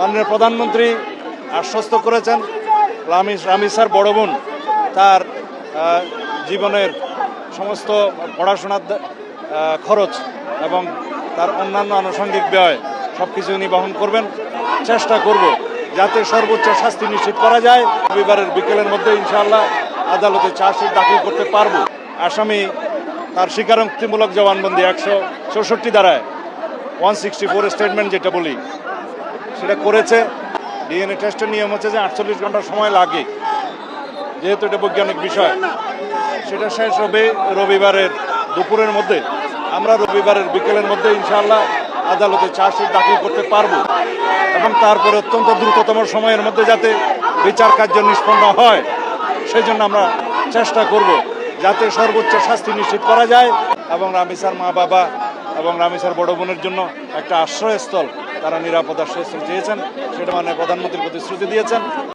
মাননীয় প্রধানমন্ত্রী আশ্বস্ত করেছেন রামিসার বড় বোন তার জীবনের সমস্ত পড়াশোনার খরচ এবং তার অন্যান্য আনুষঙ্গিক ব্যয় সব কিছু উনি বহন করবেন। চেষ্টা করব যাতে সর্বোচ্চ শাস্তি নিশ্চিত করা যায়। রবিবারের বিকেলের মধ্যে ইনশাআল্লাহ আদালতে চার্জশিট দাখিল করতে পারব। আসামি তার স্বীকারোক্তিমূলক জবানবন্দি 164 ধারায় 164 স্টেটমেন্ট যেটা বলি সেটা করেছে। ডিএনএ টেস্টের নিয়ম হচ্ছে যে 48 ঘন্টা সময় লাগে, যেহেতু এটা বৈজ্ঞানিক বিষয়। সেটা শেষ হবে রবিবারের দুপুরের মধ্যে। আমরা রবিবারের বিকেলের মধ্যে ইনশাআল্লাহ আদালতে চার্জশিট দাখিল করতে পারব এবং তারপরে অত্যন্ত দ্রুততম সময়ের মধ্যে যাতে বিচার কার্য নিষ্পন্ন হয় সেই জন্য আমরা চেষ্টা করব যাতে সর্বোচ্চ শাস্তি নিশ্চিত করা যায় এবং রামিসার মা বাবা এবং রামিসার বড় বোনের জন্য একটা আশ্রয়স্থল, তারা নিরাপদ আশ্রয়স্থল চেয়েছেন, সেটা মানে প্রধানমন্ত্রীর প্রতিশ্রুতি দিয়েছেন।